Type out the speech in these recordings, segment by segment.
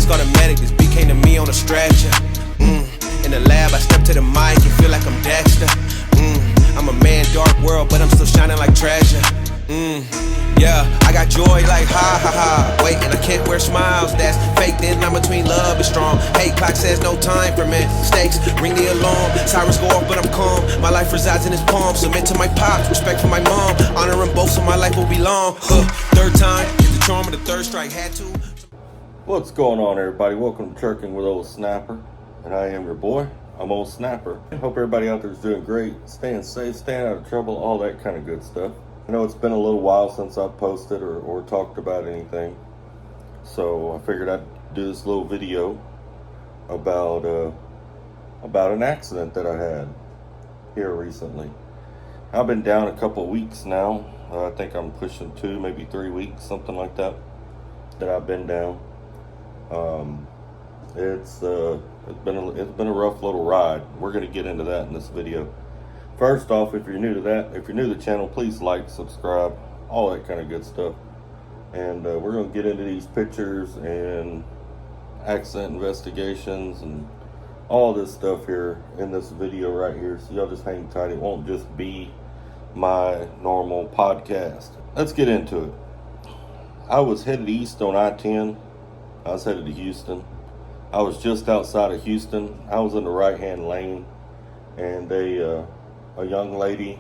Please call the medic, this beat came to me on a stretcher. In the lab, I step to the mic and feel like I'm Dexter. I'm a man, dark world, but I'm still shining like treasure. Yeah, I got joy like ha ha ha. Wait, and I can't wear smiles, that's fake. Then I'm between love and strong. Hate clock says no time for mistakes. Ring the alarm, sirens go off, but I'm calm. My life resides in his palm. Submit to my pops, respect for my mom. Honor them both, so my life will be long. Third time, get the charm of the third strike. Had to. What's going on, everybody? Welcome to Trucking with Old Snapper, and I am your boy. I'm Old Snapper. I hope everybody out there is doing great, staying safe, staying out of trouble, all that kind of good stuff. I know it's been a little while since I've posted or talked about anything, so I figured I'd do this little video about an accident that I had here recently. I've been down a couple of weeks now. I think I'm pushing 2, maybe 3 weeks, something like that I've been down. It's been a rough little ride. We're going to get into that in this video. First off, if you're new to the channel, please like, subscribe, all that kind of good stuff. And we're going to get into these pictures and accident investigations and all this stuff here in this video right here. So y'all just hang tight. It won't just be my normal podcast. Let's get into it. I was headed east on I-10. I was headed to Houston. I was just outside of Houston. I was in the right-hand lane, and a young lady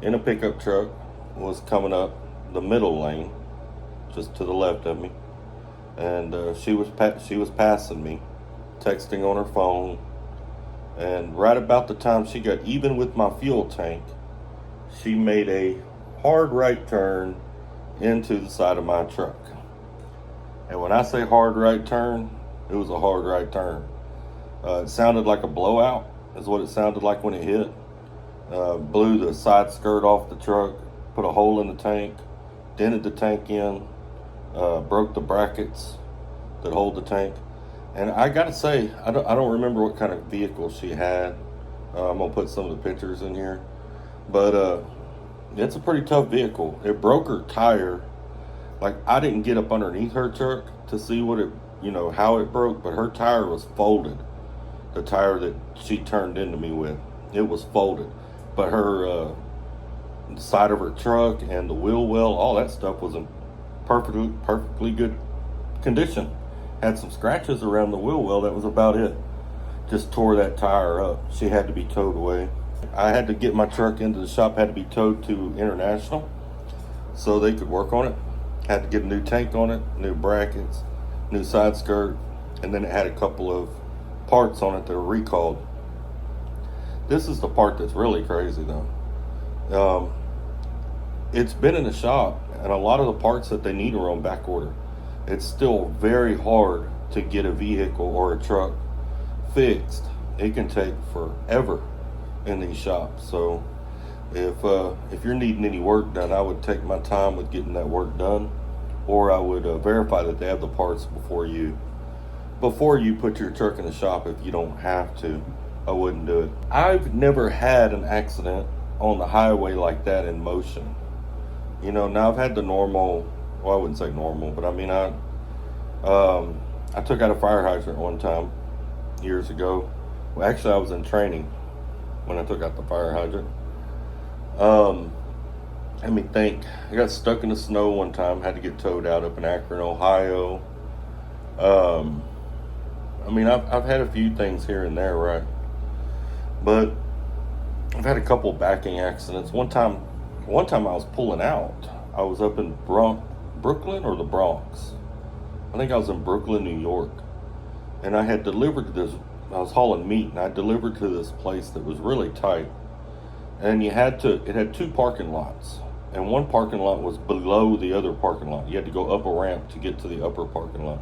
in a pickup truck was coming up the middle lane, just to the left of me, and she was passing me, texting on her phone, and right about the time she got even with my fuel tank, she made a hard right turn into the side of my truck. And when I say hard right turn, it was a hard right turn. It sounded like a blowout, is what it sounded like when it hit. Blew the side skirt off the truck, put a hole in the tank, dented the tank in, broke the brackets that hold the tank. And I gotta say, I don't remember what kind of vehicle she had. I'm gonna put some of the pictures in here, but it's a pretty tough vehicle. It broke her tire. Like, I didn't get up underneath her truck to see what it, how it broke, but her tire was folded. The tire that she turned into me with, it was folded. But her the side of her truck and the wheel well, all that stuff was in perfectly good condition. Had some scratches around the wheel well, that was about it. Just tore that tire up. She had to be towed away. I had to get my truck into the shop, had to be towed to International so they could work on it. Had to get a new tank on it, new brackets, new side skirt, and then it had a couple of parts on it that were recalled. This is the part that's really crazy though. It's been in the shop, and a lot of the parts that they need are on back order. It's still very hard to get a vehicle or a truck fixed. It can take forever in these shops. So if you're needing any work done, I would take my time with getting that work done, or I would verify that they have the parts before you put your truck in the shop. If you don't have to, I wouldn't do it. I've never had an accident on the highway like that in motion. Now I've had the normal, well, I wouldn't say normal, but I mean, I took out a fire hydrant one time years ago. Well, actually, I was in training when I took out the fire hydrant. Let me think. I got stuck in the snow one time, had to get towed out up in Akron, Ohio. I mean, I've had a few things here and there, right? But I've had a couple backing accidents. One time I was pulling out. I was up in Brooklyn or the Bronx. I think I was in Brooklyn, New York. And I had delivered to this, I was hauling meat, and I delivered to this place that was really tight. And it had 2 parking lots. And one parking lot was below the other parking lot. You had to go up a ramp to get to the upper parking lot.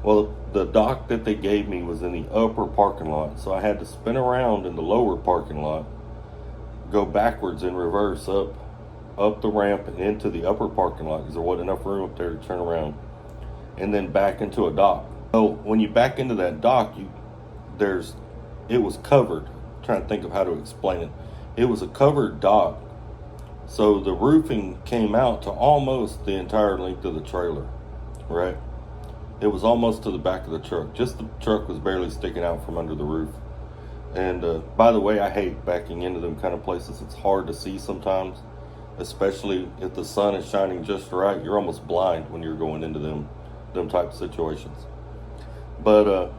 Well, the dock that they gave me was in the upper parking lot. So I had to spin around in the lower parking lot, go backwards in reverse up the ramp and into the upper parking lot because there wasn't enough room up there to turn around, and then back into a dock. So when you back into that dock, it was covered. I'm trying to think of how to explain it. It was a covered dock, so the roofing came out to almost the entire length of the trailer, right? It was almost to the back of the truck. Just the truck was barely sticking out from under the roof. And by the way, I hate backing into them kind of places. It's hard to see sometimes, especially if the sun is shining just right. You're almost blind when you're going into them type of situations. But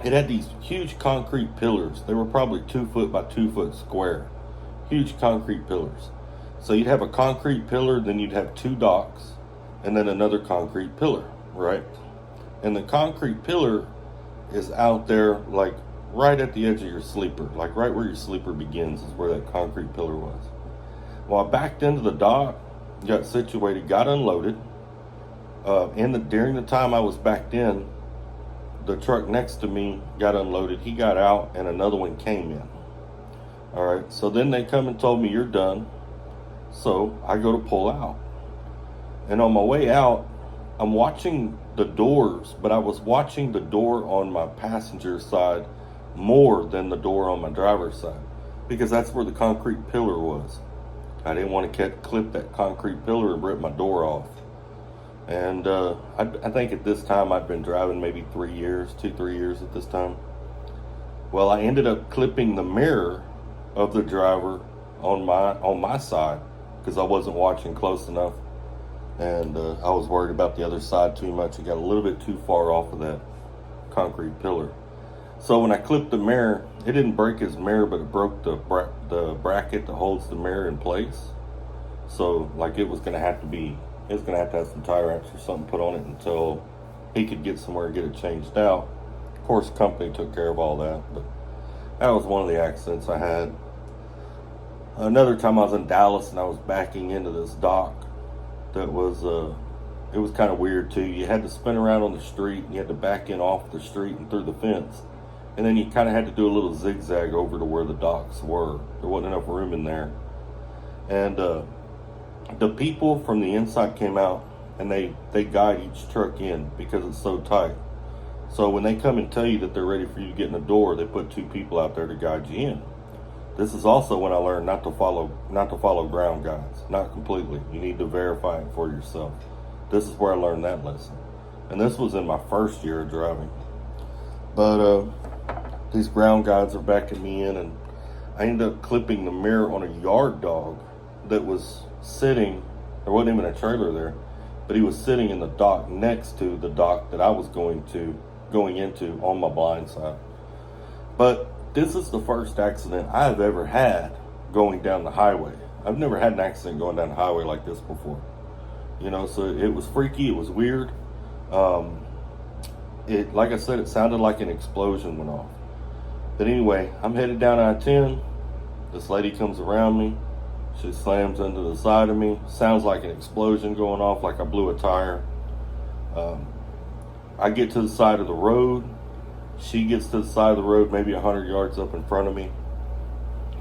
it had these huge concrete pillars. They were probably 2 foot by 2 foot square. Huge concrete pillars. So you'd have a concrete pillar, then you'd have 2 docks, and then another concrete pillar, right? And the concrete pillar is out there like right at the edge of your sleeper, like right where your sleeper begins is where that concrete pillar was. Well, I backed into the dock, got situated, got unloaded. During the time I was backed in, the truck next to me got unloaded. He got out and another one came in. All right, so then they come and told me, you're done. So I go to pull out. And on my way out, I'm watching the doors, but I was watching the door on my passenger side more than the door on my driver's side, because that's where the concrete pillar was. I didn't want to clip that concrete pillar and rip my door off. And I think at this time I'd been driving maybe 3 years, 2-3 years at this time. Well, I ended up clipping the mirror of the driver on my side because I wasn't watching close enough, and I was worried about the other side too much. It got a little bit too far off of that concrete pillar. So when I clipped the mirror, it didn't break his mirror, but it broke the bracket that holds the mirror in place. So like it was going to have to have some tire wraps or something put on it until he could get somewhere and get it changed out. Of course, the company took care of all that, but that was one of the accidents I had. Another time I was in Dallas and I was backing into this dock that was, it was kind of weird too. You had to spin around on the street and you had to back in off the street and through the fence. And then you kind of had to do a little zigzag over to where the docks were. There wasn't enough room in there. And the people from the inside came out and they guide each truck in because it's so tight. So when they come and tell you that they're ready for you to get in the door, they put 2 people out there to guide you in. This is also when I learned not to follow ground guides. Not completely. You need to verify it for yourself. This is where I learned that lesson. And this was in my first year of driving. But these ground guides are backing me in, and I ended up clipping the mirror on a yard dog that was sitting, there wasn't even a trailer there, but he was sitting in the dock next to the dock that I was going into on my blind side. But this is the first accident I've ever had going down the highway. I've never had an accident going down the highway like this before. You know, so it was freaky, it was weird. Like I said, it sounded like an explosion went off. But anyway, I'm headed down I-10. This lady comes around me. She slams into the side of me. Sounds like an explosion going off, like I blew a tire. I get to the side of the road. She gets to the side of the road, maybe 100 yards up in front of me,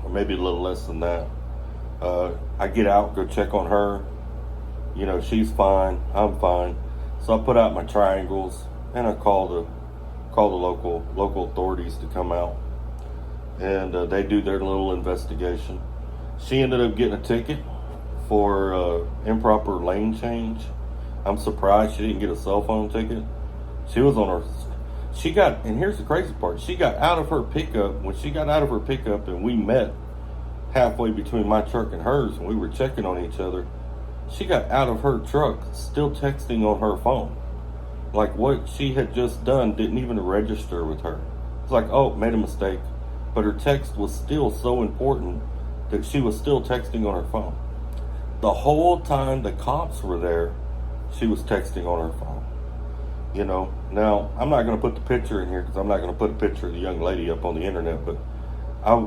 or maybe a little less than that. I get out, go check on her. You know, she's fine, I'm fine. So I put out my triangles and I call the local authorities to come out, and they do their little investigation. She ended up getting a ticket for improper lane change. I'm surprised she didn't get a cell phone ticket. And here's the crazy part, she got out of her pickup. When she got out of her pickup and we met halfway between my truck and hers and we were checking on each other, she got out of her truck still texting on her phone. Like what she had just done didn't even register with her. It's like, oh, made a mistake. But her text was still so important that she was still texting on her phone. The whole time the cops were there, she was texting on her phone. You know, now I'm not going to put the picture in here because I'm not going to put a picture of the young lady up on the internet. But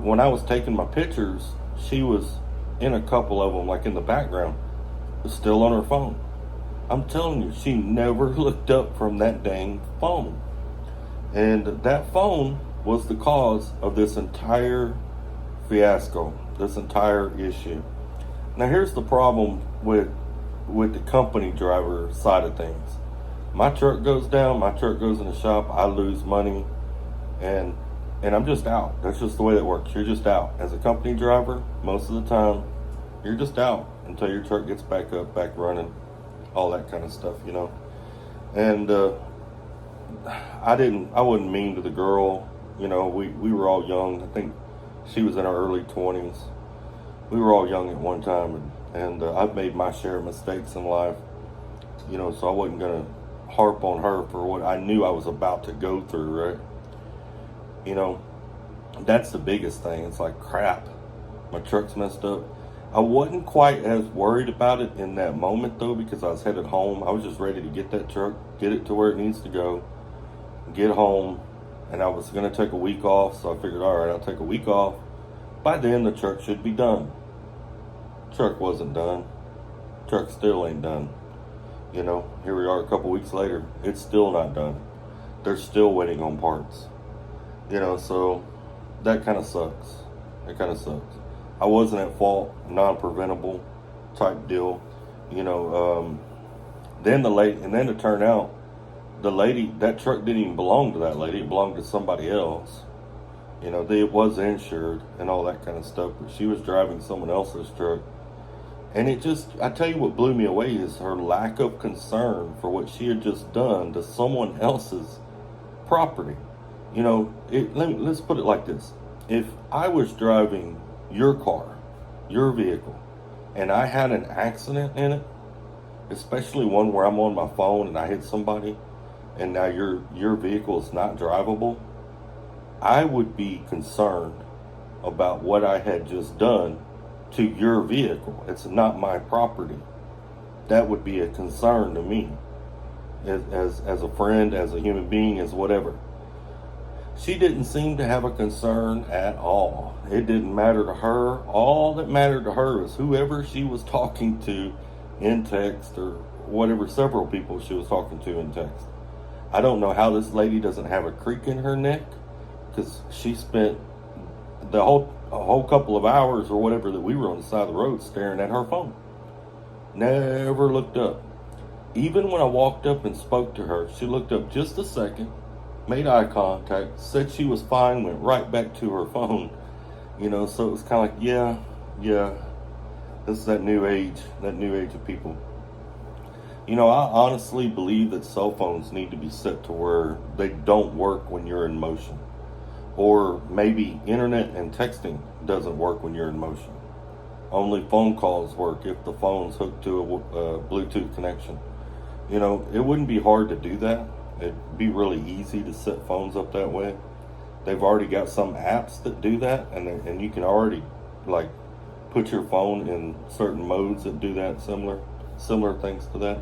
when I was taking my pictures, she was in a couple of them, like in the background, still on her phone. I'm telling you, she never looked up from that dang phone. And that phone was the cause of this entire fiasco, this entire issue. Now here's the problem with the company driver side of things. My truck goes down, my truck goes in the shop, I lose money, and I'm just out. That's just the way that works. You're just out. As a company driver, most of the time, you're just out until your truck gets back up, back running, all that kind of stuff, you know. And I wasn't mean to the girl. You know, we were all young. I think she was in her early 20s. We were all young at one time, and I've made my share of mistakes in life. You know, so I wasn't going to harp on her for what I knew I was about to go through, right? You know, that's the biggest thing. It's like, crap, my truck's messed up. I wasn't quite as worried about it in that moment, though, because I was headed home. I was just ready to get that truck, get it to where it needs to go, get home, and I was going to take a week off, so I figured, all right, I'll take a week off. By then, the truck should be done. Truck wasn't done. Truck still ain't done. You know, here we are a couple weeks later. It's still not done. They're still waiting on parts. You know, so that kind of sucks. It kind of sucks. I wasn't at fault, non-preventable type deal. You know, then it turned out the lady, that truck didn't even belong to that lady. It belonged to somebody else. You know, it was insured and all that kind of stuff, but she was driving someone else's truck. And I tell you what blew me away is her lack of concern for what she had just done to someone else's property. You know, let's put it like this. If I was driving your car, your vehicle, and I had an accident in it, especially one where I'm on my phone and I hit somebody, and now your vehicle is not drivable, I would be concerned about what I had just done to your vehicle. It's not my property. That would be a concern to me as a friend, as a human being, as whatever. She didn't seem to have a concern at all. It didn't matter to her. All that mattered to her is whoever she was talking to in text or whatever, several people she was talking to in text. I don't know how this lady doesn't have a creak in her neck, because she spent a whole couple of hours or whatever that we were on the side of the road staring at her phone. Never looked up. Even when I walked up and spoke to her, she looked up just a second, made eye contact, said she was fine, went right back to her phone. You know, so it was kind of like, yeah, this is that new age of people. You know, I honestly believe that cell phones need to be set to where they don't work when you're in motion. Or maybe internet and texting doesn't work when you're in motion. Only phone calls work if the phone's hooked to a Bluetooth connection. You know, it wouldn't be hard to do that. It'd be really easy to set phones up that way. They've already got some apps that do that, and you can already like put your phone in certain modes that do that, similar things to that.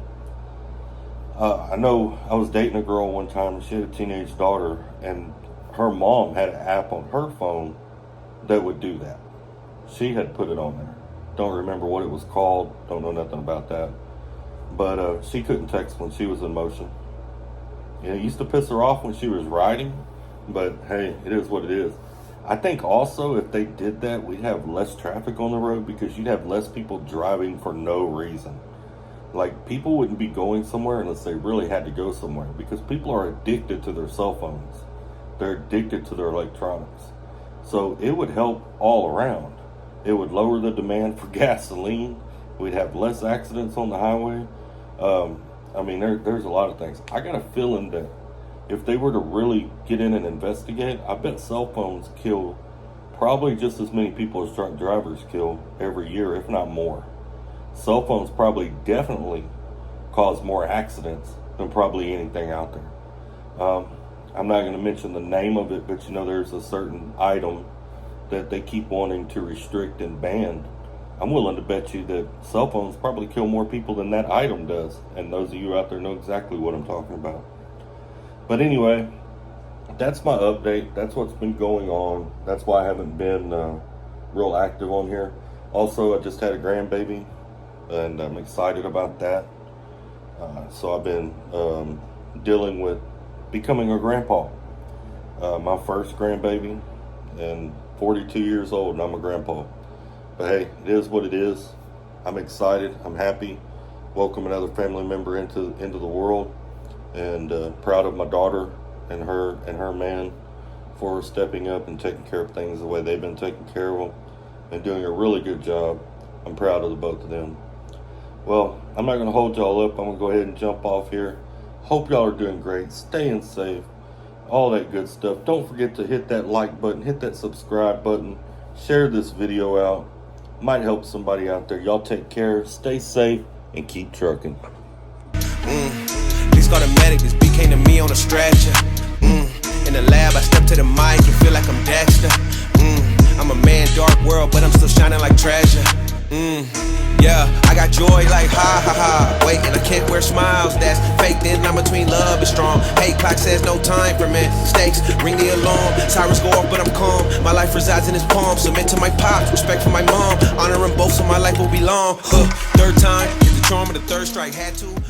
I know I was dating a girl one time, and she had a teenage daughter, and her mom had an app on her phone that would do that. She had put it on there. Don't remember what it was called. Don't know nothing about that. But she couldn't text when she was in motion. You know, it used to piss her off when she was riding, but hey, it is what it is. I think also if they did that, we'd have less traffic on the road because you'd have less people driving for no reason. Like, people wouldn't be going somewhere unless they really had to go somewhere, because people are addicted to their cell phones. They're addicted to their electronics. So it would help all around. It would lower the demand for gasoline. We'd have less accidents on the highway. I mean, there's a lot of things. I got a feeling that if they were to really get in and investigate, I bet cell phones kill probably just as many people as drunk drivers kill every year, if not more. Cell phones probably definitely cause more accidents than probably anything out there. I'm not going to mention the name of it, but you know, there's a certain item that they keep wanting to restrict and ban. I'm willing to bet you that cell phones probably kill more people than that item does. And those of you out there know exactly what I'm talking about. But anyway, that's my update. That's what's been going on. That's why I haven't been real active on here. Also, I just had a grandbaby, and I'm excited about that. So I've been dealing with becoming a grandpa. My first grandbaby, and 42 years old, and I'm a grandpa. But hey, it is what it is. I'm excited. I'm happy. Welcome another family member into the world, and proud of my daughter and her man for stepping up and taking care of things the way they've been taking care of them and doing a really good job. I'm proud of the both of them. Well, I'm not going to hold y'all up. I'm going to go ahead and jump off here. Hope y'all are doing great, staying safe, all that good stuff. Don't forget to hit that like button, hit that subscribe button, share this video out. Might help somebody out there. Y'all take care, stay safe, and keep trucking. Please call the medic, this beat came to me on a stretcher. In the lab, I step to the mic and feel like I'm Dexter. I'm a man, dark world, but I'm still shining like treasure. Yeah, I got joy like ha ha ha. Wait, and I can't wear smiles, that's fake. Then I'm between love and strong. Hate clock says no time for mistakes. Ring the alarm, sirens go off, but I'm calm. My life resides in his palm. Submit to my pops, respect for my mom. Honor them both, so my life will be long. Third time, hit the charm of the third strike, had to.